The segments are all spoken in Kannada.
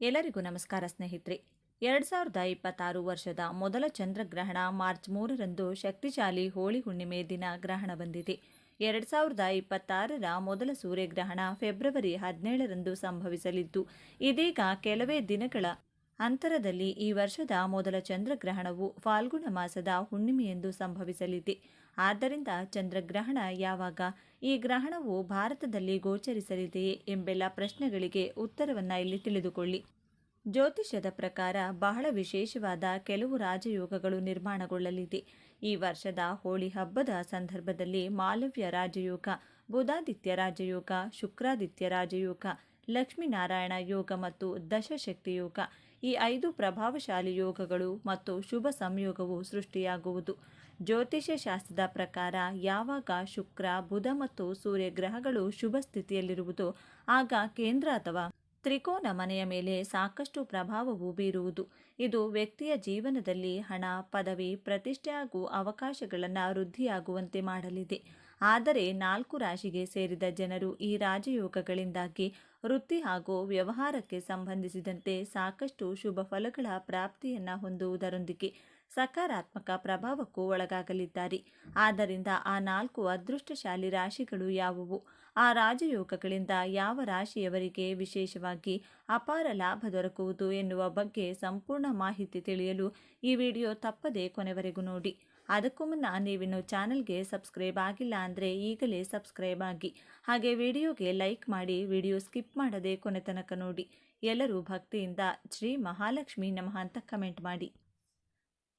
ಎಲ್ಲರಿಗೂ ನಮಸ್ಕಾರ ಸ್ನೇಹಿತರೆ. 2026 ವರ್ಷದ ಮೊದಲ ಚಂದ್ರಗ್ರಹಣ ಮಾರ್ಚ್ 3ರಂದು ಶಕ್ತಿಶಾಲಿ ಹೋಳಿ ಹುಣ್ಣಿಮೆ ದಿನ ಗ್ರಹಣ ಬಂದಿದೆ. 2026ರ ಮೊದಲ ಸೂರ್ಯಗ್ರಹಣ ಫೆಬ್ರವರಿ 17ರಂದು ಸಂಭವಿಸಲಿದ್ದು, ಇದೀಗ ಕೆಲವೇ ದಿನಗಳ ಅಂತರದಲ್ಲಿ ಈ ವರ್ಷದ ಮೊದಲ ಚಂದ್ರಗ್ರಹಣವು ಫಾಲ್ಗುಣ ಮಾಸದ ಹುಣ್ಣಿಮೆಯೆಂದು ಸಂಭವಿಸಲಿದೆ. ಆದ್ದರಿಂದ ಚಂದ್ರಗ್ರಹಣ ಯಾವಾಗ, ಈ ಗ್ರಹಣವು ಭಾರತದಲ್ಲಿ ಗೋಚರಿಸಲಿದೆಯೇ ಎಂಬೆಲ್ಲ ಪ್ರಶ್ನೆಗಳಿಗೆ ಉತ್ತರವನ್ನು ಇಲ್ಲಿ ತಿಳಿದುಕೊಳ್ಳಿ. ಜ್ಯೋತಿಷ್ಯದ ಪ್ರಕಾರ ಬಹಳ ವಿಶೇಷವಾದ ಕೆಲವು ರಾಜಯೋಗಗಳು ನಿರ್ಮಾಣಗೊಳ್ಳಲಿದೆ. ಈ ವರ್ಷದ ಹೋಳಿ ಹಬ್ಬದ ಸಂದರ್ಭದಲ್ಲಿ ಮಾಲವ್ಯ ರಾಜಯೋಗ, ಬುಧಾದಿತ್ಯ ರಾಜಯೋಗ, ಶುಕ್ರಾದಿತ್ಯ ರಾಜಯೋಗ, ಲಕ್ಷ್ಮೀನಾರಾಯಣ ಯೋಗ ಮತ್ತು ದಶಶಕ್ತಿ ಯೋಗ, ಈ 5 ಪ್ರಭಾವಶಾಲಿ ಯೋಗಗಳು ಮತ್ತು ಶುಭ ಸಂಯೋಗವು ಸೃಷ್ಟಿಯಾಗುವುದು. ಜ್ಯೋತಿಷ್ಯ ಶಾಸ್ತ್ರದ ಪ್ರಕಾರ ಯಾವಾಗ ಶುಕ್ರ, ಬುಧ ಮತ್ತು ಸೂರ್ಯ ಗ್ರಹಗಳು ಶುಭ ಸ್ಥಿತಿಯಲ್ಲಿರುವುದು, ಆಗ ಕೇಂದ್ರ ಅಥವಾ ತ್ರಿಕೋನ ಮನೆಯ ಮೇಲೆ ಸಾಕಷ್ಟು ಪ್ರಭಾವವು ಬೀರುವುದು. ಇದು ವ್ಯಕ್ತಿಯ ಜೀವನದಲ್ಲಿ ಹಣ, ಪದವಿ, ಪ್ರತಿಷ್ಠೆ ಹಾಗೂ ಅವಕಾಶಗಳನ್ನು ವೃದ್ಧಿಯಾಗುವಂತೆ ಮಾಡಲಿದೆ. ಆದರೆ 4 ರಾಶಿಗೆ ಸೇರಿದ ಜನರು ಈ ರಾಜಯೋಗಗಳಿಂದಾಗಿ ವೃತ್ತಿ ಹಾಗೂ ವ್ಯವಹಾರಕ್ಕೆ ಸಂಬಂಧಿಸಿದಂತೆ ಸಾಕಷ್ಟು ಶುಭ ಫಲಗಳ ಪ್ರಾಪ್ತಿಯನ್ನು ಹೊಂದುವುದರೊಂದಿಗೆ ಸಕಾರಾತ್ಮಕ ಪ್ರಭಾವಕ್ಕೂ ಒಳಗಾಗಲಿದ್ದಾರೆ. ಆದ್ದರಿಂದ ಆ 4 ಅದೃಷ್ಟಶಾಲಿ ರಾಶಿಗಳು ಯಾವುವು, ಆ ರಾಜಯೋಗಗಳಿಂದ ಯಾವ ರಾಶಿಯವರಿಗೆ ವಿಶೇಷವಾಗಿ ಅಪಾರ ಲಾಭ ದೊರಕುವುದು ಎನ್ನುವ ಬಗ್ಗೆ ಸಂಪೂರ್ಣ ಮಾಹಿತಿ ತಿಳಿಯಲು ಈ ವಿಡಿಯೋ ತಪ್ಪದೇ ಕೊನೆವರೆಗೂ ನೋಡಿ. ಅದಕ್ಕೂ ಮುನ್ನ ನೀವಿನ್ನು ಚಾನಲ್ಗೆ ಸಬ್ಸ್ಕ್ರೈಬ್ ಆಗಿಲ್ಲ ಅಂದರೆ ಈಗಲೇ ಸಬ್ಸ್ಕ್ರೈಬ್ ಆಗಿ, ಹಾಗೆ ವಿಡಿಯೋಗೆ ಲೈಕ್ ಮಾಡಿ, ವಿಡಿಯೋ ಸ್ಕಿಪ್ ಮಾಡದೆ ಕೊನೆ ತನಕ ನೋಡಿ. ಎಲ್ಲರೂ ಭಕ್ತಿಯಿಂದ ಶ್ರೀ ಮಹಾಲಕ್ಷ್ಮಿ ನಮಃ ಅಂತ ಕಮೆಂಟ್ ಮಾಡಿ.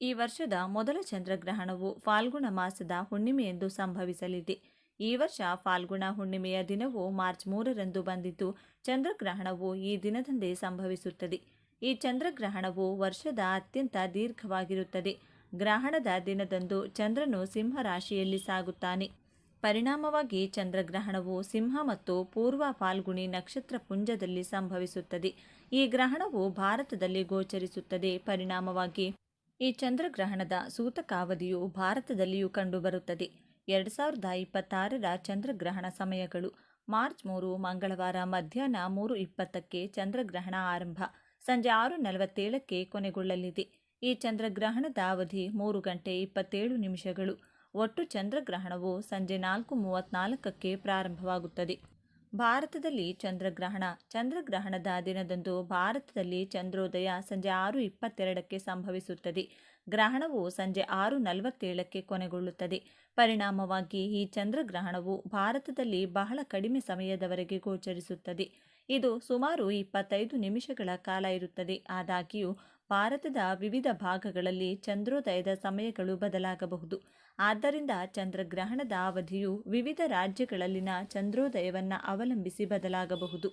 ಈ ವರ್ಷದ ಮೊದಲ ಚಂದ್ರಗ್ರಹಣವು ಫಾಲ್ಗುಣ ಮಾಸದ ಹುಣ್ಣಿಮೆಯೆಂದು ಸಂಭವಿಸಲಿದೆ. ಈ ವರ್ಷ ಫಾಲ್ಗುಣ ಹುಣ್ಣಿಮೆಯ ದಿನವು ಮಾರ್ಚ್ 3ರಂದು ಬಂದಿದ್ದು, ಚಂದ್ರಗ್ರಹಣವು ಈ ದಿನದಂದೇ ಸಂಭವಿಸುತ್ತದೆ. ಈ ಚಂದ್ರಗ್ರಹಣವು ವರ್ಷದ ಅತ್ಯಂತ ದೀರ್ಘವಾಗಿರುತ್ತದೆ. ಗ್ರಹಣದ ದಿನದಂದು ಚಂದ್ರನು ಸಿಂಹ ರಾಶಿಯಲ್ಲಿ ಸಾಗುತ್ತಾನೆ. ಪರಿಣಾಮವಾಗಿ ಚಂದ್ರಗ್ರಹಣವು ಸಿಂಹ ಮತ್ತು ಪೂರ್ವ ಫಾಲ್ಗುಣಿ ನಕ್ಷತ್ರ ಪುಂಜದಲ್ಲಿ ಸಂಭವಿಸುತ್ತದೆ. ಈ ಗ್ರಹಣವು ಭಾರತದಲ್ಲಿ ಗೋಚರಿಸುತ್ತದೆ. ಪರಿಣಾಮವಾಗಿ ಈ ಚಂದ್ರಗ್ರಹಣದ ಸೂತಕಾವಧಿಯು ಭಾರತದಲ್ಲಿಯೂ ಕಂಡುಬರುತ್ತದೆ. 2026ರ ಚಂದ್ರಗ್ರಹಣ ಸಮಯಗಳು: ಮಾರ್ಚ್ 3 ಮಂಗಳವಾರ ಮಧ್ಯಾಹ್ನ 3:20ಕ್ಕೆ ಚಂದ್ರಗ್ರಹಣ ಆರಂಭ, ಸಂಜೆ 6:47ಕ್ಕೆ ಕೊನೆಗೊಳ್ಳಲಿದೆ. ಈ ಚಂದ್ರಗ್ರಹಣದ ಅವಧಿ 3 ಗಂಟೆ 27 ನಿಮಿಷಗಳು. ಒಟ್ಟು ಚಂದ್ರಗ್ರಹಣವು ಸಂಜೆ 4:34ಕ್ಕೆ ಪ್ರಾರಂಭವಾಗುತ್ತದೆ. ಭಾರತದಲ್ಲಿ ಚಂದ್ರಗ್ರಹಣ: ಚಂದ್ರಗ್ರಹಣದ ದಿನದಂದು ಭಾರತದಲ್ಲಿ ಚಂದ್ರೋದಯ ಸಂಜೆ 6:22ಕ್ಕೆ ಸಂಭವಿಸುತ್ತದೆ. ಗ್ರಹಣವು ಸಂಜೆ 6:47ಕ್ಕೆ ಕೊನೆಗೊಳ್ಳುತ್ತದೆ. ಪರಿಣಾಮವಾಗಿ ಈ ಚಂದ್ರಗ್ರಹಣವು ಭಾರತದಲ್ಲಿ ಬಹಳ ಕಡಿಮೆ ಸಮಯದವರೆಗೆ ಗೋಚರಿಸುತ್ತದೆ. ಇದು ಸುಮಾರು 25 ನಿಮಿಷಗಳ ಕಾಲ ಇರುತ್ತದೆ. ಆದಾಗ್ಯೂ ಭಾರತದ ವಿವಿಧ ಭಾಗಗಳಲ್ಲಿ ಚಂದ್ರೋದಯದ ಸಮಯಗಳು ಬದಲಾಗಬಹುದು. ಆದ್ದರಿಂದ ಚಂದ್ರಗ್ರಹಣದ ಅವಧಿಯು ವಿವಿಧ ರಾಜ್ಯಗಳಲ್ಲಿನ ಚಂದ್ರೋದಯವನ್ನು ಅವಲಂಬಿಸಿ ಬದಲಾಗಬಹುದು.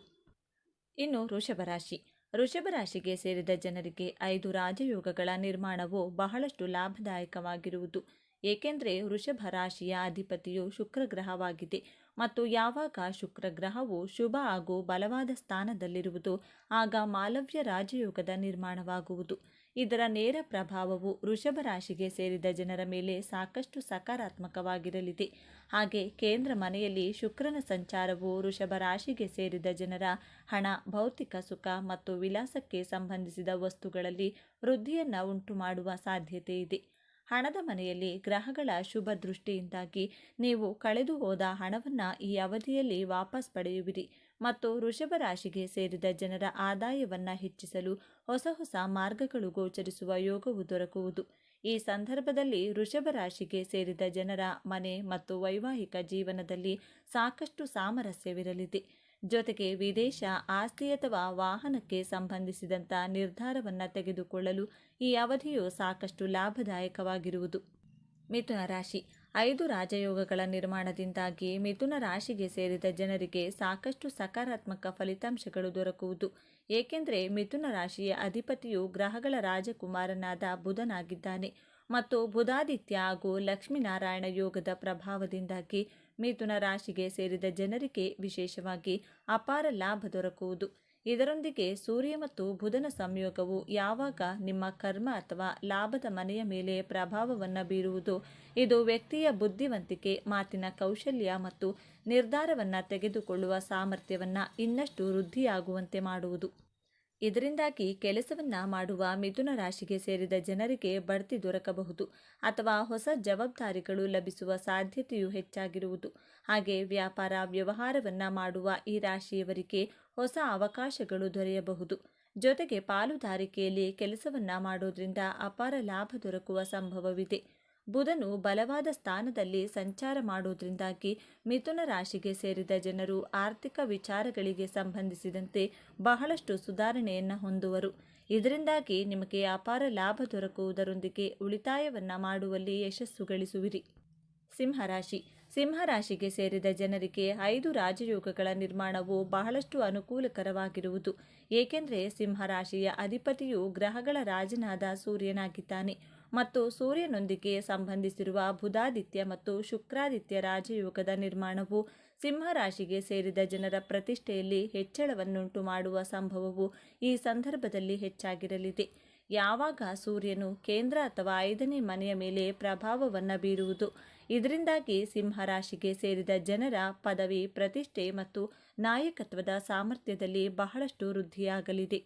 ಇನ್ನು ವೃಷಭ ರಾಶಿ: ವೃಷಭ ರಾಶಿಗೆ ಸೇರಿದ ಜನರಿಗೆ 5 ರಾಜಯೋಗಗಳ ನಿರ್ಮಾಣವು ಬಹಳಷ್ಟು ಲಾಭದಾಯಕವಾಗಿರುವುದು. ಏಕೆಂದರೆ ವೃಷಭ ರಾಶಿಯ ಅಧಿಪತಿಯು ಶುಕ್ರ ಗ್ರಹವಾಗಿದೆ ಮತ್ತು ಯಾವಾಗ ಶುಕ್ರ ಗ್ರಹವು ಶುಭ ಹಾಗೂ ಬಲವಾದ ಸ್ಥಾನದಲ್ಲಿರುವುದು, ಆಗ ಮಾಲವ್ಯ ರಾಜಯೋಗದ ನಿರ್ಮಾಣವಾಗುವುದು. ಇದರ ನೇರ ಪ್ರಭಾವವು ವೃಷಭ ರಾಶಿಗೆ ಸೇರಿದ ಜನರ ಮೇಲೆ ಸಾಕಷ್ಟು ಸಕಾರಾತ್ಮಕವಾಗಿರಲಿದೆ. ಹಾಗೆ ಕೇಂದ್ರ ಮನೆಯಲ್ಲಿ ಶುಕ್ರನ ಸಂಚಾರವು ವೃಷಭ ರಾಶಿಗೆ ಸೇರಿದ ಜನರ ಹಣ, ಭೌತಿಕ ಸುಖ ಮತ್ತು ವಿಲಾಸಕ್ಕೆ ಸಂಬಂಧಿಸಿದ ವಸ್ತುಗಳಲ್ಲಿ ವೃದ್ಧಿಯನ್ನು ಉಂಟು ಮಾಡುವ ಸಾಧ್ಯತೆ ಇದೆ. ಹಣದ ಮನೆಯಲ್ಲಿ ಗ್ರಹಗಳ ಶುಭ ದೃಷ್ಟಿಯಿಂದಾಗಿ ನೀವು ಕಳೆದು ಹೋದ ಹಣವನ್ನು ಈ ಅವಧಿಯಲ್ಲಿ ವಾಪಸ್ ಪಡೆಯುವಿರಿ ಮತ್ತು ವೃಷಭ ರಾಶಿಗೆ ಸೇರಿದ ಜನರ ಆದಾಯವನ್ನು ಹೆಚ್ಚಿಸಲು ಹೊಸ ಹೊಸ ಮಾರ್ಗಗಳು ಗೋಚರಿಸುವ ಯೋಗವು ದೊರಕುವುದು. ಈ ಸಂದರ್ಭದಲ್ಲಿ ವೃಷಭ ರಾಶಿಗೆ ಸೇರಿದ ಜನರ ಮನೆ ಮತ್ತು ವೈವಾಹಿಕ ಜೀವನದಲ್ಲಿ ಸಾಕಷ್ಟು ಸಾಮರಸ್ಯವಿರಲಿದೆ. ಜೊತೆಗೆ ವಿದೇಶ, ಆಸ್ತಿ ಅಥವಾ ವಾಹನಕ್ಕೆ ಸಂಬಂಧಿಸಿದಂಥ ನಿರ್ಧಾರವನ್ನು ತೆಗೆದುಕೊಳ್ಳಲು ಈ ಅವಧಿಯು ಸಾಕಷ್ಟು ಲಾಭದಾಯಕವಾಗಿರುವುದು. ಮಿಥುನ ರಾಶಿ: 5 ರಾಜಯೋಗಗಳ ನಿರ್ಮಾಣದಿಂದಾಗಿ ಮಿಥುನ ರಾಶಿಗೆ ಸೇರಿದ ಜನರಿಗೆ ಸಾಕಷ್ಟು ಸಕಾರಾತ್ಮಕ ಫಲಿತಾಂಶಗಳು ದೊರಕುವುದು. ಏಕೆಂದರೆ ಮಿಥುನ ರಾಶಿಯ ಅಧಿಪತಿಯು ಗ್ರಹಗಳ ರಾಜಕುಮಾರನಾದ ಬುಧನಾಗಿದ್ದಾನೆ ಮತ್ತು ಬುಧಾದಿತ್ಯ ಹಾಗೂ ಲಕ್ಷ್ಮೀನಾರಾಯಣ ಯೋಗದ ಪ್ರಭಾವದಿಂದಾಗಿ ಮಿಥುನ ರಾಶಿಗೆ ಸೇರಿದ ಜನರಿಗೆ ವಿಶೇಷವಾಗಿ ಅಪಾರ ಲಾಭ ದೊರಕುವುದು. ಇದರೊಂದಿಗೆ ಸೂರ್ಯ ಮತ್ತು ಬುಧನ ಸಂಯೋಗವು ಯಾವಾಗ ನಿಮ್ಮ ಕರ್ಮ ಅಥವಾ ಲಾಭದ ಮನೆಯ ಮೇಲೆ ಪ್ರಭಾವವನ್ನು ಬೀರುವುದು, ಇದು ವ್ಯಕ್ತಿಯ ಬುದ್ಧಿವಂತಿಕೆ, ಮಾತಿನ ಕೌಶಲ್ಯ ಮತ್ತು ನಿರ್ಧಾರವನ್ನು ತೆಗೆದುಕೊಳ್ಳುವ ಸಾಮರ್ಥ್ಯವನ್ನು ಇನ್ನಷ್ಟು ವೃದ್ಧಿಯಾಗುವಂತೆ ಮಾಡುವುದು. ಇದರಿಂದಾಗಿ ಕೆಲಸವನ್ನ ಮಾಡುವ ಮಿಥುನ ರಾಶಿಗೆ ಸೇರಿದ ಜನರಿಗೆ ಬಡ್ತಿ ದೊರಕಬಹುದು ಅಥವಾ ಹೊಸ ಜವಾಬ್ದಾರಿಗಳು ಲಭಿಸುವ ಸಾಧ್ಯತೆಯು ಹೆಚ್ಚಾಗಿರುವುದು. ಹಾಗೆ ವ್ಯಾಪಾರ ವ್ಯವಹಾರವನ್ನ ಮಾಡುವ ಈ ರಾಶಿಯವರಿಗೆ ಹೊಸ ಅವಕಾಶಗಳು ದೊರೆಯಬಹುದು. ಜೊತೆಗೆ ಪಾಲುದಾರಿಕೆಯಲ್ಲಿ ಕೆಲಸವನ್ನ ಮಾಡೋದ್ರಿಂದ ಅಪಾರ ಲಾಭ ದೊರಕುವ ಸಂಭವವಿದೆ. ಬುಧನು ಬಲವಾದ ಸ್ಥಾನದಲ್ಲಿ ಸಂಚಾರ ಮಾಡೋದ್ರಿಂದಾಗಿ ಮಿಥುನ ರಾಶಿಗೆ ಸೇರಿದ ಜನರು ಆರ್ಥಿಕ ವಿಚಾರಗಳಿಗೆ ಸಂಬಂಧಿಸಿದಂತೆ ಬಹಳಷ್ಟು ಸುಧಾರಣೆಯನ್ನು ಹೊಂದುವರು. ಇದರಿಂದಾಗಿ ನಿಮಗೆ ಅಪಾರ ಲಾಭ ದೊರಕುವುದರೊಂದಿಗೆ ಉಳಿತಾಯವನ್ನ ಮಾಡುವಲ್ಲಿ ಯಶಸ್ಸು ಗಳಿಸುವಿರಿ. ಸಿಂಹರಾಶಿ. ಸಿಂಹರಾಶಿಗೆ ಸೇರಿದ ಜನರಿಗೆ 5 ರಾಜಯೋಗಗಳ ನಿರ್ಮಾಣವು ಬಹಳಷ್ಟು ಅನುಕೂಲಕರವಾಗಿರುವುದು. ಏಕೆಂದರೆ ಸಿಂಹರಾಶಿಯ ಅಧಿಪತಿಯು ಗ್ರಹಗಳ ರಾಜನಾದ ಸೂರ್ಯನಾಗಿದ್ದಾನೆ ಮತ್ತು ಸೂರ್ಯನೊಂದಿಗೆ ಸಂಬಂಧಿಸಿರುವ ಬುಧಾದಿತ್ಯ ಮತ್ತು ಶುಕ್ರಾದಿತ್ಯ ರಾಜಯೋಗದ ನಿರ್ಮಾಣವು ಸಿಂಹರಾಶಿಗೆ ಸೇರಿದ ಜನರ ಪ್ರತಿಷ್ಠೆಯಲ್ಲಿ ಹೆಚ್ಚಳವನ್ನುಂಟು ಮಾಡುವ ಸಂಭವವು ಈ ಸಂದರ್ಭದಲ್ಲಿ ಹೆಚ್ಚಾಗಿರಲಿದೆ. ಯಾವಾಗ ಸೂರ್ಯನು ಕೇಂದ್ರ ಅಥವಾ 5ನೇ ಮನೆಯ ಮೇಲೆ ಪ್ರಭಾವವನ್ನು ಬೀರುವುದು, ಇದರಿಂದಾಗಿ ಸಿಂಹರಾಶಿಗೆ ಸೇರಿದ ಜನರ ಪದವಿ, ಪ್ರತಿಷ್ಠೆ ಮತ್ತು ನಾಯಕತ್ವದ ಸಾಮರ್ಥ್ಯದಲ್ಲಿ ಬಹಳಷ್ಟು ವೃದ್ಧಿಯಾಗಲಿದೆ.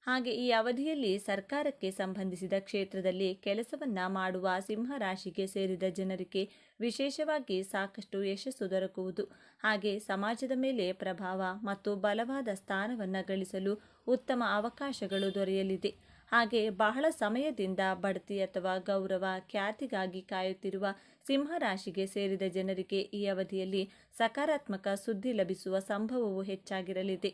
ಹಾಗೆ ಈ ಅವಧಿಯಲ್ಲಿ ಸರ್ಕಾರಕ್ಕೆ ಸಂಬಂಧಿಸಿದ ಕ್ಷೇತ್ರದಲ್ಲಿ ಕೆಲಸವನ್ನ ಮಾಡುವ ಸಿಂಹರಾಶಿಗೆ ಸೇರಿದ ಜನರಿಗೆ ವಿಶೇಷವಾಗಿ ಸಾಕಷ್ಟು ಯಶಸ್ಸು ದೊರಕುವುದು. ಹಾಗೆ ಸಮಾಜದ ಮೇಲೆ ಪ್ರಭಾವ ಮತ್ತು ಬಲವಾದ ಸ್ಥಾನವನ್ನು ಗಳಿಸಲು ಉತ್ತಮ ಅವಕಾಶಗಳು ದೊರೆಯಲಿದೆ. ಹಾಗೆ ಬಹಳ ಸಮಯದಿಂದ ಬಡ್ತಿ ಅಥವಾ ಗೌರವ, ಖ್ಯಾತಿಗಾಗಿ ಕಾಯುತ್ತಿರುವ ಸಿಂಹರಾಶಿಗೆ ಸೇರಿದ ಜನರಿಗೆ ಈ ಅವಧಿಯಲ್ಲಿ ಸಕಾರಾತ್ಮಕ ಸುದ್ದಿ ಲಭಿಸುವ ಸಂಭವವು ಹೆಚ್ಚಾಗಿರಲಿದೆ.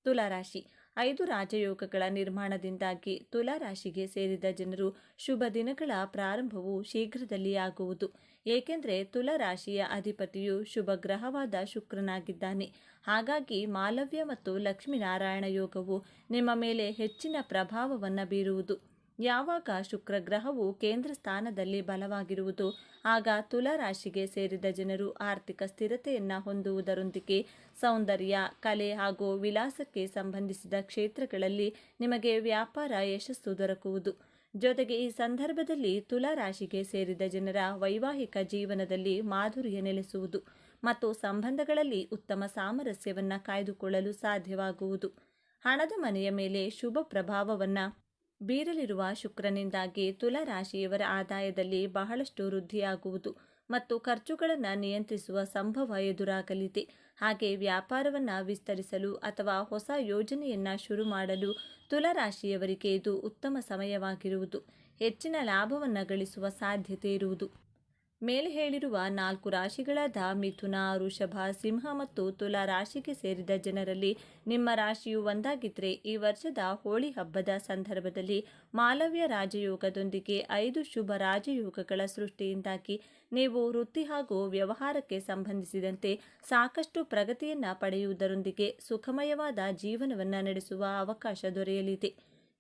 ತುಲಾರಾಶಿ. 5 ರಾಜಯೋಗಗಳ ನಿರ್ಮಾಣದಿಂದಾಗಿ ತುಲಾರಾಶಿಗೆ ಸೇರಿದ ಜನರು ಶುಭ ದಿನಗಳ ಪ್ರಾರಂಭವು ಶೀಘ್ರದಲ್ಲಿ ಆಗುವುದು. ಏಕೆಂದರೆ ತುಲಾರಾಶಿಯ ಅಧಿಪತಿಯು ಶುಭ ಗ್ರಹವಾದ ಶುಕ್ರನಾಗಿದ್ದಾನೆ. ಹಾಗಾಗಿ ಮಾಲವ್ಯ ಮತ್ತು ಲಕ್ಷ್ಮೀನಾರಾಯಣ ಯೋಗವು ನಿಮ್ಮ ಮೇಲೆ ಹೆಚ್ಚಿನ ಪ್ರಭಾವವನ್ನು ಬೀರುವುದು. ಯಾವಾಗ ಶುಕ್ರ ಗ್ರಹವು ಕೇಂದ್ರ ಸ್ಥಾನದಲ್ಲಿ ಬಲವಾಗಿರುವುದು, ಆಗ ತುಲಾರಾಶಿಗೆ ಸೇರಿದ ಜನರು ಆರ್ಥಿಕ ಸ್ಥಿರತೆಯನ್ನು ಹೊಂದುವುದರೊಂದಿಗೆ ಸೌಂದರ್ಯ, ಕಲೆ ಹಾಗೂ ವಿಲಾಸಕ್ಕೆ ಸಂಬಂಧಿಸಿದ ಕ್ಷೇತ್ರಗಳಲ್ಲಿ ನಿಮಗೆ ವ್ಯಾಪಾರ ಯಶಸ್ಸು ದೊರಕುವುದು. ಜೊತೆಗೆ ಈ ಸಂದರ್ಭದಲ್ಲಿ ತುಲಾರಾಶಿಗೆ ಸೇರಿದ ಜನರ ವೈವಾಹಿಕ ಜೀವನದಲ್ಲಿ ಮಾಧುರ್ಯ ನೆಲೆಸುವುದು ಮತ್ತು ಸಂಬಂಧಗಳಲ್ಲಿ ಉತ್ತಮ ಸಾಮರಸ್ಯವನ್ನು ಕಾಯ್ದುಕೊಳ್ಳಲು ಸಾಧ್ಯವಾಗುವುದು. ಹಣದ ಮನೆಯ ಮೇಲೆ ಶುಭ ಪ್ರಭಾವವನ್ನು ಬೀರಲಿರುವ ಶುಕ್ರನಿಂದಾಗಿ ತುಲಾರಾಶಿಯವರ ಆದಾಯದಲ್ಲಿ ಬಹಳಷ್ಟು ವೃದ್ಧಿಯಾಗುವುದು ಮತ್ತು ಖರ್ಚುಗಳನ್ನು ನಿಯಂತ್ರಿಸುವ ಸಂಭವ ಎದುರಾಗಲಿದೆ. ಹಾಗೆ ವ್ಯಾಪಾರವನ್ನು ವಿಸ್ತರಿಸಲು ಅಥವಾ ಹೊಸ ಯೋಜನೆಯನ್ನು ಶುರು ಮಾಡಲು ತುಲಾರಾಶಿಯವರಿಗೆ ಇದು ಉತ್ತಮ ಸಮಯವಾಗಿರುವುದು. ಹೆಚ್ಚಿನ ಲಾಭವನ್ನು ಗಳಿಸುವ ಸಾಧ್ಯತೆ ಇರುವುದು. ಮೇಲೆ ಹೇಳಿರುವ 4 ರಾಶಿಗಳಾದ ಮಿಥುನ, ವೃಷಭ, ಸಿಂಹ ಮತ್ತು ತುಲಾ ರಾಶಿಗೆ ಸೇರಿದ ಜನರಲ್ಲಿ ನಿಮ್ಮ ರಾಶಿಯು ಒಂದಾಗಿದ್ದರೆ ಈ ವರ್ಷದ ಹೋಳಿ ಹಬ್ಬದ ಸಂದರ್ಭದಲ್ಲಿ ಮಾಲವ್ಯ ರಾಜಯೋಗದೊಂದಿಗೆ 5 ಶುಭ ರಾಜಯೋಗಗಳ ಸೃಷ್ಟಿಯಿಂದಾಗಿ ನೀವು ವೃತ್ತಿ ಹಾಗೂ ವ್ಯವಹಾರಕ್ಕೆ ಸಂಬಂಧಿಸಿದಂತೆ ಸಾಕಷ್ಟು ಪ್ರಗತಿಯನ್ನು ಪಡೆಯುವುದರೊಂದಿಗೆ ಸುಖಮಯವಾದ ಜೀವನವನ್ನು ನಡೆಸುವ ಅವಕಾಶ ದೊರೆಯಲಿದೆ.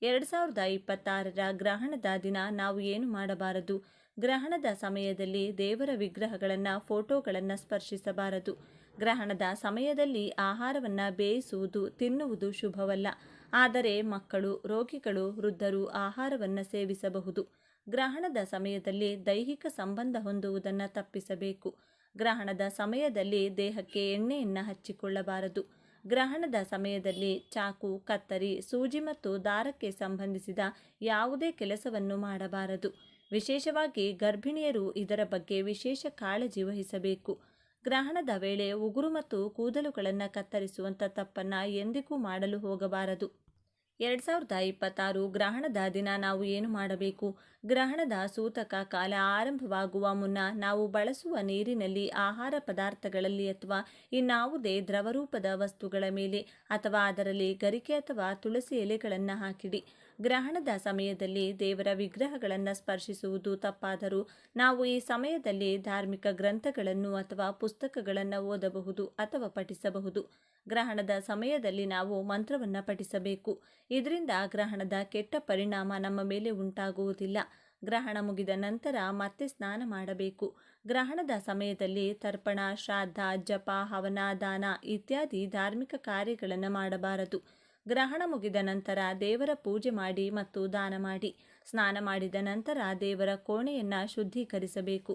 2026ರ ಗ್ರಹಣದ ದಿನ ನಾವು ಏನು ಮಾಡಬಾರದು? ಗ್ರಹಣದ ಸಮಯದಲ್ಲಿ ದೇವರ ವಿಗ್ರಹಗಳನ್ನು, ಫೋಟೋಗಳನ್ನು ಸ್ಪರ್ಶಿಸಬಾರದು. ಗ್ರಹಣದ ಸಮಯದಲ್ಲಿ ಆಹಾರವನ್ನು ಬೇಯಿಸುವುದು, ತಿನ್ನುವುದು ಶುಭವಲ್ಲ. ಆದರೆ ಮಕ್ಕಳು, ರೋಗಿಗಳು, ವೃದ್ಧರು ಆಹಾರವನ್ನು ಸೇವಿಸಬಹುದು. ಗ್ರಹಣದ ಸಮಯದಲ್ಲಿ ದೈಹಿಕ ಸಂಬಂಧ ಹೊಂದುವುದನ್ನು ತಪ್ಪಿಸಬೇಕು. ಗ್ರಹಣದ ಸಮಯದಲ್ಲಿ ದೇಹಕ್ಕೆ ಎಣ್ಣೆಯನ್ನು ಹಚ್ಚಿಕೊಳ್ಳಬಾರದು. ಗ್ರಹಣದ ಸಮಯದಲ್ಲಿ ಚಾಕು, ಕತ್ತರಿ, ಸೂಜಿ ಮತ್ತು ದಾರಕ್ಕೆ ಸಂಬಂಧಿಸಿದ ಯಾವುದೇ ಕೆಲಸವನ್ನು ಮಾಡಬಾರದು. ವಿಶೇಷವಾಗಿ ಗರ್ಭಿಣಿಯರು ಇದರ ಬಗ್ಗೆ ವಿಶೇಷ ಕಾಳಜಿ ವಹಿಸಬೇಕು. ಗ್ರಹಣದ ವೇಳೆ ಉಗುರು ಮತ್ತು ಕೂದಲುಗಳನ್ನು ಕತ್ತರಿಸುವಂಥ ತಪ್ಪನ್ನು ಎಂದಿಗೂ ಮಾಡಲು ಹೋಗಬಾರದು. 2026 ಗ್ರಹಣದ ದಿನ ನಾವು ಏನು ಮಾಡಬೇಕು? ಗ್ರಹಣದ ಸೂತಕ ಕಾಲ ಆರಂಭವಾಗುವ ಮುನ್ನ ನಾವು ಬಳಸುವ ನೀರಿನಲ್ಲಿ, ಆಹಾರ ಪದಾರ್ಥಗಳಲ್ಲಿ ಅಥವಾ ಇನ್ನಾವುದೇ ದ್ರವರೂಪದ ವಸ್ತುಗಳ ಮೇಲೆ ಅಥವಾ ಅದರಲ್ಲಿ ಗರಿಕೆ ಅಥವಾ ತುಳಸಿ ಎಲೆಗಳನ್ನು ಹಾಕಿಡಿ. ಗ್ರಹಣದ ಸಮಯದಲ್ಲಿ ದೇವರ ವಿಗ್ರಹಗಳನ್ನು ಸ್ಪರ್ಶಿಸುವುದು ತಪ್ಪಾದರೂ ನಾವು ಈ ಸಮಯದಲ್ಲಿ ಧಾರ್ಮಿಕ ಗ್ರಂಥಗಳನ್ನು ಅಥವಾ ಪುಸ್ತಕಗಳನ್ನು ಓದಬಹುದು ಅಥವಾ ಪಠಿಸಬಹುದು. ಗ್ರಹಣದ ಸಮಯದಲ್ಲಿ ನಾವು ಮಂತ್ರವನ್ನು ಪಠಿಸಬೇಕು. ಇದರಿಂದ ಗ್ರಹಣದ ಕೆಟ್ಟ ಪರಿಣಾಮ ನಮ್ಮ ಮೇಲೆ ಉಂಟಾಗುವುದಿಲ್ಲ. ಗ್ರಹಣ ಮುಗಿದ ನಂತರ ಮತ್ತೆ ಸ್ನಾನ ಮಾಡಬೇಕು. ಗ್ರಹಣದ ಸಮಯದಲ್ಲಿ ತರ್ಪಣ, ಶ್ರಾದ್ದ, ಜಪ, ಹವನ, ದಾನ ಇತ್ಯಾದಿ ಧಾರ್ಮಿಕ ಕಾರ್ಯಗಳನ್ನು ಮಾಡಬಾರದು. ಗ್ರಹಣ ಮುಗಿದ ನಂತರ ದೇವರ ಪೂಜೆ ಮಾಡಿ ಮತ್ತು ದಾನ ಮಾಡಿ. ಸ್ನಾನ ಮಾಡಿದ ನಂತರ ದೇವರ ಕೋಣೆಯನ್ನು ಶುದ್ಧೀಕರಿಸಬೇಕು.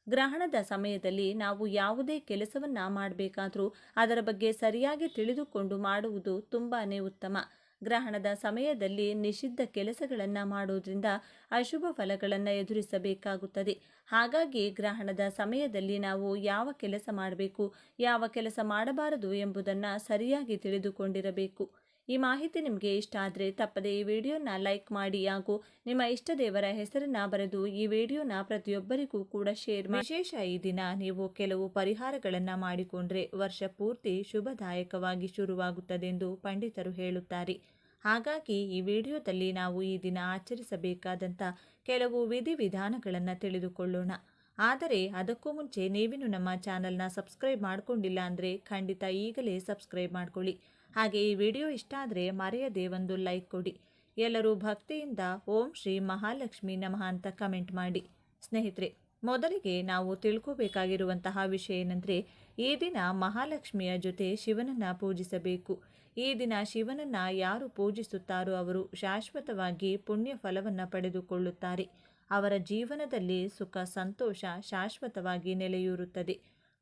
ಗ್ರಹಣದ ಸಮಯದಲ್ಲಿ ನಾವು ಯಾವುದೇ ಕೆಲಸವನ್ನು ಮಾಡಬೇಕಾದರೂ ಅದರ ಬಗ್ಗೆ ಸರಿಯಾಗಿ ತಿಳಿದುಕೊಂಡು ಮಾಡುವುದು ತುಂಬಾ ಉತ್ತಮ. ಗ್ರಹಣದ ಸಮಯದಲ್ಲಿ ನಿಷಿದ್ಧ ಕೆಲಸಗಳನ್ನು ಮಾಡೋದ್ರಿಂದ ಅಶುಭ ಫಲಗಳನ್ನು ಎದುರಿಸಬೇಕಾಗುತ್ತದೆ. ಹಾಗಾಗಿ ಗ್ರಹಣದ ಸಮಯದಲ್ಲಿ ನಾವು ಯಾವ ಕೆಲಸ ಮಾಡಬೇಕು, ಯಾವ ಕೆಲಸ ಮಾಡಬಾರದು ಎಂಬುದನ್ನು ಸರಿಯಾಗಿ ತಿಳಿದುಕೊಂಡಿರಬೇಕು. ಈ ಮಾಹಿತಿ ನಿಮಗೆ ಇಷ್ಟ ಆದರೆ ತಪ್ಪದೆ ಈ ವಿಡಿಯೋನ ಲೈಕ್ ಮಾಡಿ ಹಾಗೂ ನಿಮ್ಮ ಇಷ್ಟ ದೇವರ ಹೆಸರನ್ನ ಬರೆದು ಈ ವಿಡಿಯೋನ ಪ್ರತಿಯೊಬ್ಬರಿಗೂ ಕೂಡ ಶೇರ್ ಮಾಡಿ. ವಿಶೇಷ ಈ ದಿನ ನೀವು ಕೆಲವು ಪರಿಹಾರಗಳನ್ನು ಮಾಡಿಕೊಂಡ್ರೆ ವರ್ಷ ಪೂರ್ತಿ ಶುಭದಾಯಕವಾಗಿ ಶುರುವಾಗುತ್ತದೆ ಎಂದು ಪಂಡಿತರು ಹೇಳುತ್ತಾರೆ. ಹಾಗಾಗಿ ಈ ವಿಡಿಯೋದಲ್ಲಿ ನಾವು ಈ ದಿನ ಆಚರಿಸಬೇಕಾದಂಥ ಕೆಲವು ವಿಧಿವಿಧಾನಗಳನ್ನು ತಿಳಿದುಕೊಳ್ಳೋಣ. ಆದರೆ ಅದಕ್ಕೂ ಮುಂಚೆ ನೀವಿನ್ನು ನಮ್ಮ ಚಾನಲ್ನ ಸಬ್ಸ್ಕ್ರೈಬ್ ಮಾಡಿಕೊಂಡಿಲ್ಲ ಅಂದರೆ ಖಂಡಿತ ಈಗಲೇ ಸಬ್ಸ್ಕ್ರೈಬ್ ಮಾಡ್ಕೊಳ್ಳಿ. ಹಾಗೆ ಈ ವಿಡಿಯೋ ಇಷ್ಟ ಆದರೆ ಮರೆಯದೆ ಒಂದು ಲೈಕ್ ಕೊಡಿ. ಎಲ್ಲರೂ ಭಕ್ತಿಯಿಂದ ಓಂ ಶ್ರೀ ಮಹಾಲಕ್ಷ್ಮಿ ನಮಃ ಅಂತ ಕಮೆಂಟ್ ಮಾಡಿ. ಸ್ನೇಹಿತರೆ, ಮೊದಲಿಗೆ ನಾವು ತಿಳ್ಕೋಬೇಕಾಗಿರುವಂತಹ ವಿಷಯ ಏನಂದರೆ, ಈ ದಿನ ಮಹಾಲಕ್ಷ್ಮಿಯ ಜೊತೆ ಶಿವನನ್ನು ಪೂಜಿಸಬೇಕು. ಈ ದಿನ ಶಿವನನ್ನು ಯಾರು ಪೂಜಿಸುತ್ತಾರೋ ಅವರು ಶಾಶ್ವತವಾಗಿ ಪುಣ್ಯ ಫಲವನ್ನು ಪಡೆದುಕೊಳ್ಳುತ್ತಾರೆ. ಅವರ ಜೀವನದಲ್ಲಿ ಸುಖ ಸಂತೋಷ ಶಾಶ್ವತವಾಗಿ ನೆಲೆಯೂರುತ್ತದೆ.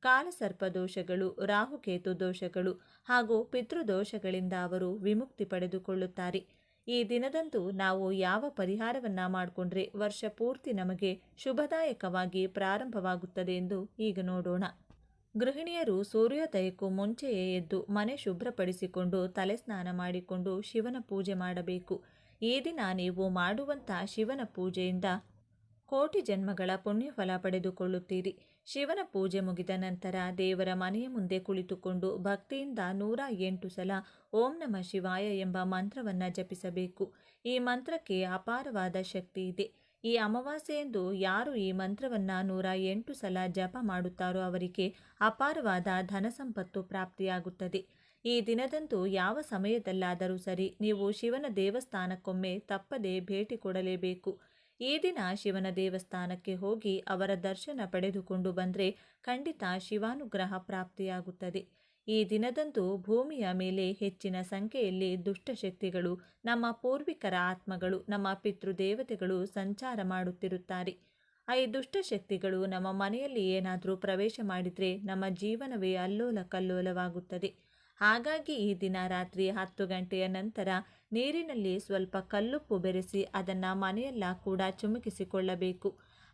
ಕಾಲಸರ್ಪ ದೋಷಗಳು, ರಾಹುಕೇತು ದೋಷಗಳು ಹಾಗೂ ಪಿತೃದೋಷಗಳಿಂದ ಅವರು ವಿಮುಕ್ತಿ ಪಡೆದುಕೊಳ್ಳುತ್ತಾರೆ. ಈ ದಿನದಂದು ನಾವು ಯಾವ ಪರಿಹಾರವನ್ನು ಮಾಡಿಕೊಂಡ್ರೆ ವರ್ಷ ಪೂರ್ತಿ ನಮಗೆ ಶುಭದಾಯಕವಾಗಿ ಪ್ರಾರಂಭವಾಗುತ್ತದೆ ಎಂದು ಈಗ ನೋಡೋಣ. ಗೃಹಿಣಿಯರು ಸೂರ್ಯೋದಯಕ್ಕೂ ಮುಂಚೆಯೇ ಎದ್ದು ಮನೆ ಶುಭ್ರಪಡಿಸಿಕೊಂಡು ತಲೆ ಸ್ನಾನ ಮಾಡಿಕೊಂಡು ಶಿವನ ಪೂಜೆ ಮಾಡಬೇಕು. ಈ ದಿನ ನೀವು ಮಾಡುವಂಥ ಶಿವನ ಪೂಜೆಯಿಂದ ಕೋಟಿ ಜನ್ಮಗಳ ಪುಣ್ಯಫಲ ಪಡೆದುಕೊಳ್ಳುತ್ತೀರಿ. ಶಿವನ ಪೂಜೆ ಮುಗಿದ ನಂತರ ದೇವರ ಮನೆಯ ಮುಂದೆ ಕುಳಿತುಕೊಂಡು ಭಕ್ತಿಯಿಂದ 108 ಸಲ ಓಂ ನಮಃ ಶಿವಾಯ ಎಂಬ ಮಂತ್ರವನ್ನು ಜಪಿಸಬೇಕು. ಈ ಮಂತ್ರಕ್ಕೆ ಅಪಾರವಾದ ಶಕ್ತಿ ಇದೆ. ಈ ಅಮಾವಾಸ್ಯೆಯಂದು ಯಾರು ಈ ಮಂತ್ರವನ್ನು 108 ಸಲ ಜಪ ಮಾಡುತ್ತಾರೋ ಅವರಿಗೆ ಅಪಾರವಾದ ಧನ ಸಂಪತ್ತು ಪ್ರಾಪ್ತಿಯಾಗುತ್ತದೆ. ಈ ದಿನದಂದು ಯಾವ ಸಮಯದಲ್ಲಾದರೂ ಸರಿ ನೀವು ಶಿವನ ದೇವಸ್ಥಾನಕ್ಕೊಮ್ಮೆ ತಪ್ಪದೆ ಭೇಟಿ ಕೊಡಲೇಬೇಕು. ಈ ದಿನ ಶಿವನ ದೇವಸ್ಥಾನಕ್ಕೆ ಹೋಗಿ ಅವರ ದರ್ಶನ ಪಡೆದುಕೊಂಡು ಬಂದರೆ ಖಂಡಿತ ಶಿವಾನುಗ್ರಹ ಪ್ರಾಪ್ತಿಯಾಗುತ್ತದೆ. ಈ ದಿನದಂದು ಭೂಮಿಯ ಮೇಲೆ ಹೆಚ್ಚಿನ ಸಂಖ್ಯೆಯಲ್ಲಿ ದುಷ್ಟಶಕ್ತಿಗಳು, ನಮ್ಮ ಪೂರ್ವಿಕರ ಆತ್ಮಗಳು, ನಮ್ಮ ಪಿತೃದೇವತೆಗಳು ಸಂಚಾರ ಮಾಡುತ್ತಿರುತ್ತಾರೆ. ಈ ದುಷ್ಟಶಕ್ತಿಗಳು ನಮ್ಮ ಮನೆಯಲ್ಲಿ ಏನಾದರೂ ಪ್ರವೇಶ ಮಾಡಿದರೆ ನಮ್ಮ ಜೀವನವೇ ಅಲ್ಲೋಲ ಕಲ್ಲೋಲವಾಗುತ್ತದೆ. ಹಾಗಾಗಿ ಈ ದಿನ ರಾತ್ರಿ 10 ಗಂಟೆಯ ನಂತರ ನೀರಿನಲ್ಲಿ ಸ್ವಲ್ಪ ಕಲ್ಲುಪ್ಪು ಬೆರೆಸಿ ಅದನ್ನು ಮನೆಯೆಲ್ಲ ಕೂಡ ಚಿಮುಕಿಸಿಕೊಳ್ಳಬೇಕು.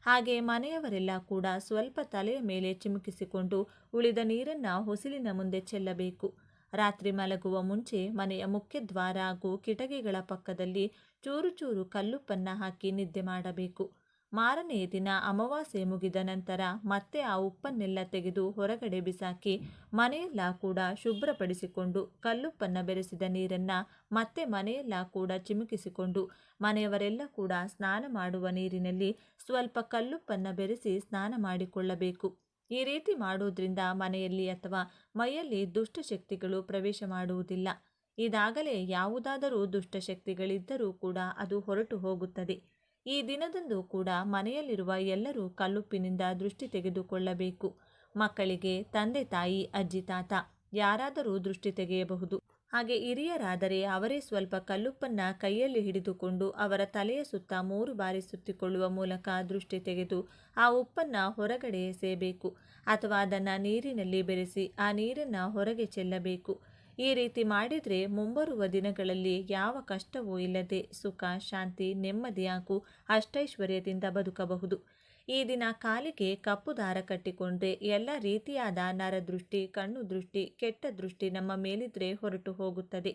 ಹಾಗೆ ಮನೆಯವರೆಲ್ಲ ಕೂಡ ಸ್ವಲ್ಪ ತಲೆಯ ಮೇಲೆ ಚಿಮುಕಿಸಿಕೊಂಡು ಉಳಿದ ನೀರನ್ನು ಹೊಸಿಲಿನ ಮುಂದೆ ಚೆಲ್ಲಬೇಕು. ರಾತ್ರಿ ಮಲಗುವ ಮುಂಚೆ ಮನೆಯ ಮುಖ್ಯದ್ವಾರ ಹಾಗೂ ಕಿಟಕಿಗಳ ಪಕ್ಕದಲ್ಲಿ ಚೂರು ಚೂರು ಕಲ್ಲುಪ್ಪನ್ನು ಹಾಕಿ ನಿದ್ದೆ ಮಾಡಬೇಕು. ಮಾರನೇ ದಿನ ಅಮಾವಾಸ್ಯೆ ಮುಗಿದ ನಂತರ ಮತ್ತೆ ಆ ಉಪ್ಪನ್ನೆಲ್ಲ ತೆಗೆದು ಹೊರಗಡೆ ಬಿಸಾಕಿ ಮನೆಯೆಲ್ಲ ಕೂಡ ಶುಭ್ರಪಡಿಸಿಕೊಂಡು ಕಲ್ಲುಪ್ಪನ್ನು ಬೆರೆಸಿದ ನೀರನ್ನು ಮತ್ತೆ ಮನೆಯೆಲ್ಲ ಕೂಡ ಚಿಮುಕಿಸಿಕೊಂಡು ಮನೆಯವರೆಲ್ಲ ಕೂಡ ಸ್ನಾನ ಮಾಡುವ ನೀರಿನಲ್ಲಿ ಸ್ವಲ್ಪ ಕಲ್ಲುಪ್ಪನ್ನು ಬೆರೆಸಿ ಸ್ನಾನ ಮಾಡಿಕೊಳ್ಳಬೇಕು. ಈ ರೀತಿ ಮಾಡೋದ್ರಿಂದ ಮನೆಯಲ್ಲಿ ಅಥವಾ ಮೈಯಲ್ಲಿ ದುಷ್ಟಶಕ್ತಿಗಳು ಪ್ರವೇಶ ಮಾಡುವುದಿಲ್ಲ. ಇದಾಗಲೇ ಯಾವುದಾದರೂ ದುಷ್ಟಶಕ್ತಿಗಳಿದ್ದರೂ ಕೂಡ ಅದು ಹೊರಟು ಹೋಗುತ್ತದೆ. ಈ ದಿನದಂದು ಕೂಡ ಮನೆಯಲ್ಲಿರುವ ಎಲ್ಲರೂ ಕಲ್ಲುಪ್ಪಿನಿಂದ ದೃಷ್ಟಿ ತೆಗೆದುಕೊಳ್ಳಬೇಕು. ಮಕ್ಕಳಿಗೆ ತಂದೆ ತಾಯಿ, ಅಜ್ಜಿ ತಾತ ಯಾರಾದರೂ ದೃಷ್ಟಿ ತೆಗೆಯಬಹುದು. ಹಾಗೆ ಹಿರಿಯರಾದರೆ ಅವರೇ ಸ್ವಲ್ಪ ಕಲ್ಲುಪ್ಪನ್ನು ಕೈಯಲ್ಲಿ ಹಿಡಿದುಕೊಂಡು ಅವರ ತಲೆಯ ಸುತ್ತ 3 ಬಾರಿ ಸುತ್ತಿಕೊಳ್ಳುವ ಮೂಲಕ ದೃಷ್ಟಿ ತೆಗೆದು ಆ ಉಪ್ಪನ್ನು ಹೊರಗಡೆ ಎಸೆಯಬೇಕು. ಅಥವಾ ಅದನ್ನು ನೀರಿನಲ್ಲಿ ಬೆರೆಸಿ ಆ ನೀರನ್ನು ಹೊರಗೆ ಚೆಲ್ಲಬೇಕು. ಈ ರೀತಿ ಮಾಡಿದರೆ ಮುಂಬರುವ ದಿನಗಳಲ್ಲಿ ಯಾವ ಕಷ್ಟವೂ ಇಲ್ಲದೆ ಸುಖ, ಶಾಂತಿ, ನೆಮ್ಮದಿ ಹಾಗೂ ಅಷ್ಟೈಶ್ವರ್ಯದಿಂದ ಬದುಕಬಹುದು. ಈ ದಿನ ಕಾಲಿಗೆ ಕಪ್ಪು ದಾರ ಕಟ್ಟಿಕೊಂಡ್ರೆ ಎಲ್ಲ ರೀತಿಯಾದ ನರದೃಷ್ಟಿ, ಕಣ್ಣು ದೃಷ್ಟಿ, ಕೆಟ್ಟ ದೃಷ್ಟಿ ನಮ್ಮ ಮೇಲಿದ್ರೆ ಹೊರಟು ಹೋಗುತ್ತದೆ.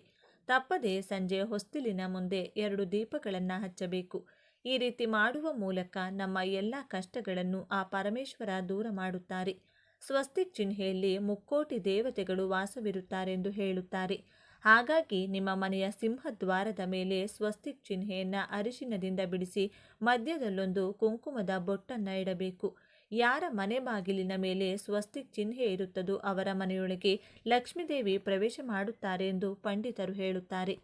ತಪ್ಪದೆ ಸಂಜೆ ಹೊಸ್ತಿಲಿನ ಮುಂದೆ 2 ದೀಪಗಳನ್ನು ಹಚ್ಚಬೇಕು. ಈ ರೀತಿ ಮಾಡುವ ಮೂಲಕ ನಮ್ಮ ಎಲ್ಲ ಕಷ್ಟಗಳನ್ನು ಆ ಪರಮೇಶ್ವರ ದೂರ ಮಾಡುತ್ತಾರೆ. ಸ್ವಸ್ತಿಕ್ ಚಿಹ್ನೆಯಲ್ಲಿ ಮುಕ್ಕೋಟಿ ದೇವತೆಗಳು ವಾಸವಿರುತ್ತಾರೆಂದು ಹೇಳುತ್ತಾರೆ. ಹಾಗಾಗಿ ನಿಮ್ಮ ಮನೆಯ ಸಿಂಹದ್ವಾರದ ಮೇಲೆ ಸ್ವಸ್ತಿಕ್ ಚಿಹ್ನೆಯನ್ನು ಅರಿಶಿನದಿಂದ ಬಿಡಿಸಿ ಮಧ್ಯದಲ್ಲೊಂದು ಕುಂಕುಮದ ಬೊಟ್ಟನ್ನು ಇಡಬೇಕು. ಯಾರ ಮನೆ ಬಾಗಿಲಿನ ಮೇಲೆ ಸ್ವಸ್ತಿಕ್ ಚಿಹ್ನೆ ಇರುತ್ತದೋ ಅವರ ಮನೆಯೊಳಗೆ ಲಕ್ಷ್ಮೀದೇವಿ ಪ್ರವೇಶ ಮಾಡುತ್ತಾರೆ ಎಂದು ಪಂಡಿತರು ಹೇಳುತ್ತಾರೆ.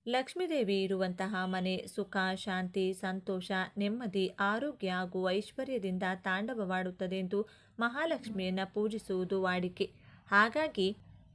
ಲಕ್ಷ್ಮೀದೇವಿ ಇರುವಂತಹ ಮನೆ ಸುಖ, ಶಾಂತಿ, ಸಂತೋಷ, ನೆಮ್ಮದಿ, ಆರೋಗ್ಯ ಹಾಗೂ ಐಶ್ವರ್ಯದಿಂದ ತಾಂಡವವಾಡುತ್ತದೆ ಎಂದು ಮಹಾಲಕ್ಷ್ಮಿಯನ್ನು ಪೂಜಿಸುವುದು ವಾಡಿಕೆ. ಹಾಗಾಗಿ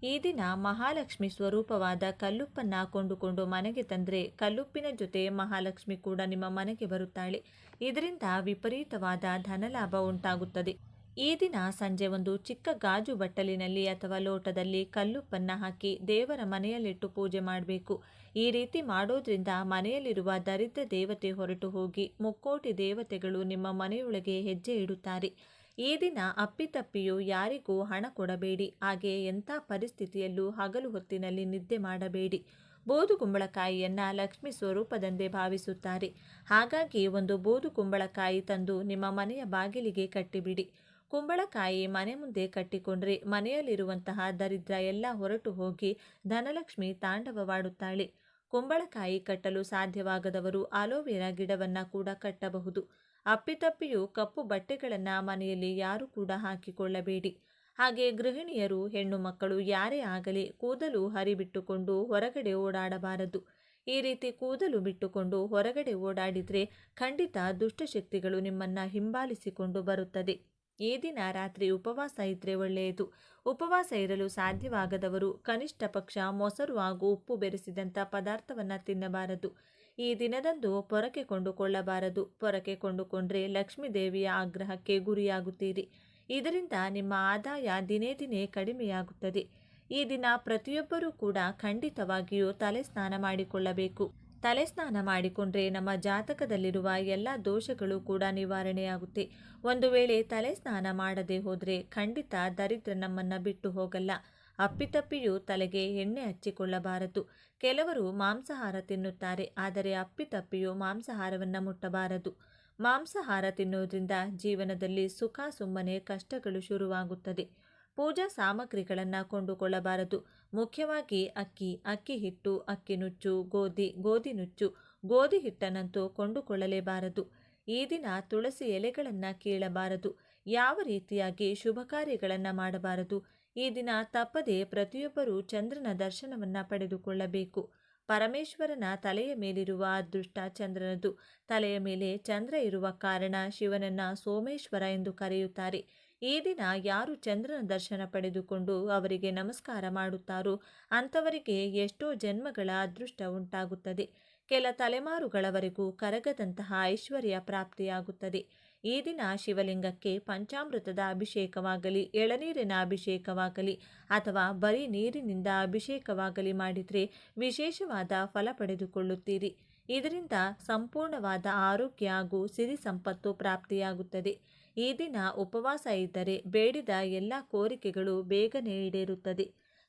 ಈ ದಿನ ಮಹಾಲಕ್ಷ್ಮಿ ಸ್ವರೂಪವಾದ ಕಲ್ಲುಪ್ಪನ್ನು ಕೊಂಡುಕೊಂಡು ಮನೆಗೆ ತಂದರೆ ಕಲ್ಲುಪ್ಪಿನ ಜೊತೆ ಮಹಾಲಕ್ಷ್ಮಿ ಕೂಡ ನಿಮ್ಮ ಮನೆಗೆ ಬರುತ್ತಾಳೆ. ಇದರಿಂದ ವಿಪರೀತವಾದ ಧನಲಾಭ ಉಂಟಾಗುತ್ತದೆ. ಈ ದಿನ ಸಂಜೆ ಒಂದು ಚಿಕ್ಕ ಗಾಜು ಬಟ್ಟಲಿನಲ್ಲಿ ಅಥವಾ ಲೋಟದಲ್ಲಿ ಕಲ್ಲುಪ್ಪನ್ನು ಹಾಕಿ ದೇವರ ಮನೆಯಲ್ಲಿಟ್ಟು ಪೂಜೆ ಮಾಡಬೇಕು. ಈ ರೀತಿ ಮಾಡೋದ್ರಿಂದ ಮನೆಯಲ್ಲಿರುವ ದರಿದ್ರ ದೇವತೆ ಹೊರಟು ಹೋಗಿ ಮುಕ್ಕೋಟಿ ದೇವತೆಗಳು ನಿಮ್ಮ ಮನೆಯೊಳಗೆ ಹೆಜ್ಜೆ ಇಡುತ್ತಾರೆ. ಈ ದಿನ ಅಪ್ಪಿತಪ್ಪಿಯೂ ಯಾರಿಗೂ ಹಣ ಕೊಡಬೇಡಿ. ಹಾಗೆ ಎಂಥ ಪರಿಸ್ಥಿತಿಯಲ್ಲೂ ಹಗಲು ಹೊತ್ತಿನಲ್ಲಿ ನಿದ್ದೆ ಮಾಡಬೇಡಿ. ಬೂದು ಕುಂಬಳಕಾಯಿಯನ್ನು ಲಕ್ಷ್ಮಿ ಸ್ವರೂಪದಂದೇ ಭಾವಿಸುತ್ತಾರೆ. ಹಾಗಾಗಿ ಒಂದು ಬೂದು ಕುಂಬಳಕಾಯಿ ತಂದು ನಿಮ್ಮ ಮನೆಯ ಬಾಗಿಲಿಗೆ ಕಟ್ಟಿಬಿಡಿ. ಕುಂಬಳಕಾಯಿ ಮನೆ ಮುಂದೆ ಕಟ್ಟಿಕೊಂಡ್ರೆ ಮನೆಯಲ್ಲಿರುವಂತಹ ದರಿದ್ರ ಎಲ್ಲ ಹೊರಟು ಹೋಗಿ ಧನಲಕ್ಷ್ಮಿ ತಾಂಡವವಾಡುತ್ತಾಳೆ. ಕುಂಬಳಕಾಯಿ ಕಟ್ಟಲು ಸಾಧ್ಯವಾಗದವರು ಅಲೋವೆರಾ ಗಿಡವನ್ನು ಕೂಡ ಕಟ್ಟಬಹುದು. ಅಪ್ಪಿತಪ್ಪಿಯೂ ಕಪ್ಪು ಬಟ್ಟೆಗಳನ್ನು ಮನೆಯಲ್ಲಿ ಯಾರೂ ಕೂಡ ಹಾಕಿಕೊಳ್ಳಬೇಡಿ. ಹಾಗೆ ಗೃಹಿಣಿಯರು, ಹೆಣ್ಣು ಮಕ್ಕಳು ಯಾರೇ ಆಗಲಿ ಕೂದಲು ಹರಿಬಿಟ್ಟುಕೊಂಡು ಹೊರಗಡೆ ಓಡಾಡಬಾರದು. ಈ ರೀತಿ ಕೂದಲು ಬಿಟ್ಟುಕೊಂಡು ಹೊರಗಡೆ ಓಡಾಡಿದರೆ ಖಂಡಿತ ದುಷ್ಟಶಕ್ತಿಗಳು ನಿಮ್ಮನ್ನು ಹಿಂಬಾಲಿಸಿಕೊಂಡು ಬರುತ್ತದೆ. ಈ ದಿನ ರಾತ್ರಿ ಉಪವಾಸ ಇದ್ದರೆ ಒಳ್ಳೆಯದು. ಉಪವಾಸ ಇರಲು ಸಾಧ್ಯವಾಗದವರು ಕನಿಷ್ಠ ಪಕ್ಷ ಮೊಸರು ಹಾಗೂ ಉಪ್ಪು ಬೆರೆಸಿದಂಥ ಪದಾರ್ಥವನ್ನು ತಿನ್ನಬಾರದು. ಈ ದಿನದಂದು ಪೊರಕೆ ಕೊಂಡುಕೊಳ್ಳಬಾರದು. ಪೊರಕೆ ಕೊಂಡುಕೊಂಡ್ರೆ ಲಕ್ಷ್ಮೀ ದೇವಿಯ ಆಗ್ರಹಕ್ಕೆ ಗುರಿಯಾಗುತ್ತೀರಿ. ಇದರಿಂದ ನಿಮ್ಮ ಆದಾಯ ದಿನೇ ದಿನೇ ಕಡಿಮೆಯಾಗುತ್ತದೆ. ಈ ದಿನ ಪ್ರತಿಯೊಬ್ಬರೂ ಕೂಡ ಖಂಡಿತವಾಗಿಯೂ ತಲೆ ಸ್ನಾನ ಮಾಡಿಕೊಳ್ಳಬೇಕು. ತಲೆ ಸ್ನಾನ ಮಾಡಿಕೊಂಡ್ರೆ ನಮ್ಮ ಜಾತಕದಲ್ಲಿರುವ ಎಲ್ಲ ದೋಷಗಳು ಕೂಡ ನಿವಾರಣೆಯಾಗುತ್ತೆ. ಒಂದು ವೇಳೆ ತಲೆ ಸ್ನಾನ ಮಾಡದೆ ಹೋದರೆ ಖಂಡಿತ ದರಿದ್ರ ನಮ್ಮನ್ನು ಬಿಟ್ಟು ಹೋಗಲ್ಲ. ಅಪ್ಪಿತಪ್ಪಿಯೂ ತಲೆಗೆ ಎಣ್ಣೆ ಹಚ್ಚಿಕೊಳ್ಳಬಾರದು. ಕೆಲವರು ಮಾಂಸಾಹಾರ ತಿನ್ನುತ್ತಾರೆ, ಆದರೆ ಅಪ್ಪಿತಪ್ಪಿಯೂ ಮಾಂಸಾಹಾರವನ್ನು ಮುಟ್ಟಬಾರದು. ಮಾಂಸಾಹಾರ ತಿನ್ನೋದ್ರಿಂದ ಜೀವನದಲ್ಲಿ ಸುಖ ಸುಮ್ಮನೆ ಕಷ್ಟಗಳು ಶುರುವಾಗುತ್ತದೆ. ಪೂಜಾ ಸಾಮಗ್ರಿಗಳನ್ನು ಕೊಂಡುಕೊಳ್ಳಬಾರದು. ಮುಖ್ಯವಾಗಿ ಅಕ್ಕಿ ಹಿಟ್ಟು, ಅಕ್ಕಿ ನುಚ್ಚು, ಗೋಧಿ ನುಚ್ಚು, ಗೋಧಿ ಹಿಟ್ಟನ್ನಂತೂ ಕೊಂಡುಕೊಳ್ಳಲೇಬಾರದು. ಈ ದಿನ ತುಳಸಿ ಎಲೆಗಳನ್ನು ಕೀಳಬಾರದು. ಯಾವ ರೀತಿಯಾಗಿ ಶುಭ ಕಾರ್ಯಗಳನ್ನು ಮಾಡಬಾರದು. ಈ ದಿನ ತಪ್ಪದೆ ಪ್ರತಿಯೊಬ್ಬರೂ ಚಂದ್ರನ ದರ್ಶನವನ್ನು ಪಡೆದುಕೊಳ್ಳಬೇಕು. ಪರಮೇಶ್ವರನ ತಲೆಯ ಮೇಲಿರುವ ಅದೃಷ್ಟ ಚಂದ್ರನದು. ತಲೆಯ ಮೇಲೆ ಚಂದ್ರ ಇರುವ ಕಾರಣ ಶಿವನನ್ನ ಸೋಮೇಶ್ವರ ಎಂದು ಕರೆಯುತ್ತಾರೆ. ಈ ದಿನ ಯಾರು ಚಂದ್ರನ ದರ್ಶನ ಪಡೆದುಕೊಂಡು ಅವರಿಗೆ ನಮಸ್ಕಾರ ಮಾಡುತ್ತಾರೋ ಅಂಥವರಿಗೆ ಎಷ್ಟೋ ಜನ್ಮಗಳ ಅದೃಷ್ಟ ಉಂಟಾಗುತ್ತದೆ. ಕೆಲ ತಲೆಮಾರುಗಳವರೆಗೂ ಕರಗದಂತಹ ಐಶ್ವರ್ಯ ಪ್ರಾಪ್ತಿಯಾಗುತ್ತದೆ. ಈ ದಿನ ಶಿವಲಿಂಗಕ್ಕೆ ಪಂಚಾಮೃತದ ಅಭಿಷೇಕವಾಗಲಿ, ಎಳನೀರಿನ ಅಭಿಷೇಕವಾಗಲಿ ಅಥವಾ ಬರೀ ನೀರಿನಿಂದ ಅಭಿಷೇಕವಾಗಲಿ ಮಾಡಿದರೆ ವಿಶೇಷವಾದ ಫಲ ಪಡೆದುಕೊಳ್ಳುತ್ತೀರಿ. ಇದರಿಂದ ಸಂಪೂರ್ಣವಾದ ಆರೋಗ್ಯ ಹಾಗೂ ಸಿರಿ ಸಂಪತ್ತು ಪ್ರಾಪ್ತಿಯಾಗುತ್ತದೆ. ಈ ದಿನ ಉಪವಾಸ ಇದ್ದರೆ ಬೇಡಿದ ಎಲ್ಲ ಕೋರಿಕೆಗಳು ಬೇಗನೆ ಈಡೇರುತ್ತದೆ.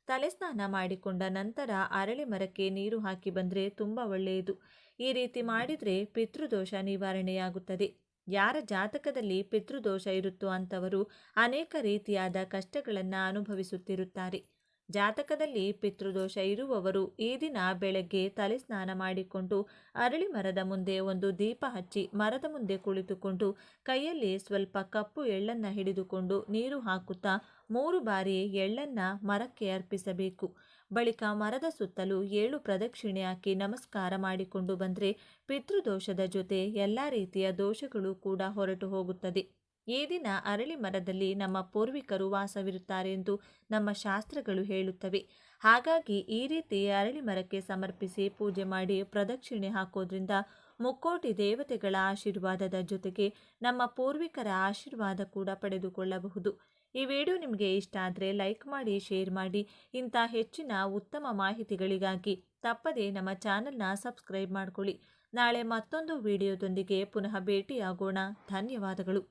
ತಲೆಸ್ನಾನ ಮಾಡಿಕೊಂಡ ನಂತರ ಅರಳಿ ಮರಕ್ಕೆ ನೀರು ಹಾಕಿ ಬಂದರೆ ತುಂಬ ಒಳ್ಳೆಯದು. ಈ ರೀತಿ ಮಾಡಿದರೆ ಪಿತೃದೋಷ ನಿವಾರಣೆಯಾಗುತ್ತದೆ. ಯಾರ ಜಾತಕದಲ್ಲಿ ಪಿತೃದೋಷ ಇರುತ್ತೋ ಅಂಥವರು ಅನೇಕ ರೀತಿಯಾದ ಕಷ್ಟಗಳನ್ನು ಅನುಭವಿಸುತ್ತಿರುತ್ತಾರೆ. ಜಾತಕದಲ್ಲಿ ಪಿತೃದೋಷ ಇರುವವರು ಈ ದಿನ ಬೆಳಗ್ಗೆ ತಲೆ ಸ್ನಾನ ಮಾಡಿಕೊಂಡು ಅರಳಿ ಮರದ ಮುಂದೆ ಒಂದು ದೀಪ ಹಚ್ಚಿ ಮರದ ಮುಂದೆ ಕುಳಿತುಕೊಂಡು ಕೈಯಲ್ಲಿ ಸ್ವಲ್ಪ ಕಪ್ಪು ಎಳ್ಳನ್ನು ಹಿಡಿದುಕೊಂಡು ನೀರು ಹಾಕುತ್ತಾ 3 ಬಾರಿ ಎಳ್ಳನ್ನು ಮರಕ್ಕೆ ಅರ್ಪಿಸಬೇಕು. ಬಳಿಕ ಮರದ ಸುತ್ತಲೂ 7 ಪ್ರದಕ್ಷಿಣೆ ಹಾಕಿ ನಮಸ್ಕಾರ ಮಾಡಿಕೊಂಡು ಬಂದರೆ ಪಿತೃದೋಷದ ಜೊತೆ ಎಲ್ಲ ರೀತಿಯ ದೋಷಗಳು ಕೂಡ ಹೊರಟು ಹೋಗುತ್ತದೆ. ಈ ದಿನ ಅರಳಿ ಮರದಲ್ಲಿ ನಮ್ಮ ಪೂರ್ವಿಕರು ವಾಸವಿರುತ್ತಾರೆ ಎಂದು ನಮ್ಮ ಶಾಸ್ತ್ರಗಳು ಹೇಳುತ್ತವೆ. ಹಾಗಾಗಿ ಈ ರೀತಿ ಅರಳಿ ಮರಕ್ಕೆ ಸಮರ್ಪಿಸಿ ಪೂಜೆ ಮಾಡಿ ಪ್ರದಕ್ಷಿಣೆ ಹಾಕೋದ್ರಿಂದ ಮುಕ್ಕೋಟಿ ದೇವತೆಗಳ ಆಶೀರ್ವಾದದ ಜೊತೆಗೆ ನಮ್ಮ ಪೂರ್ವಿಕರ ಆಶೀರ್ವಾದ ಕೂಡ ಪಡೆದುಕೊಳ್ಳಬಹುದು. ಈ ವಿಡಿಯೋ ನಿಮಗೆ ಇಷ್ಟ ಆದರೆ ಲೈಕ್ ಮಾಡಿ, ಶೇರ್ ಮಾಡಿ. ಇಂಥ ಹೆಚ್ಚಿನ ಉತ್ತಮ ಮಾಹಿತಿಗಳಿಗಾಗಿ ತಪ್ಪದೇ ನಮ್ಮ ಚಾನಲ್ನ ಸಬ್ಸ್ಕ್ರೈಬ್ ಮಾಡಿಕೊಳ್ಳಿ. ನಾಳೆ ಮತ್ತೊಂದು ವಿಡಿಯೋದೊಂದಿಗೆ ಪುನಃ ಭೇಟಿಯಾಗೋಣ. ಧನ್ಯವಾದಗಳು.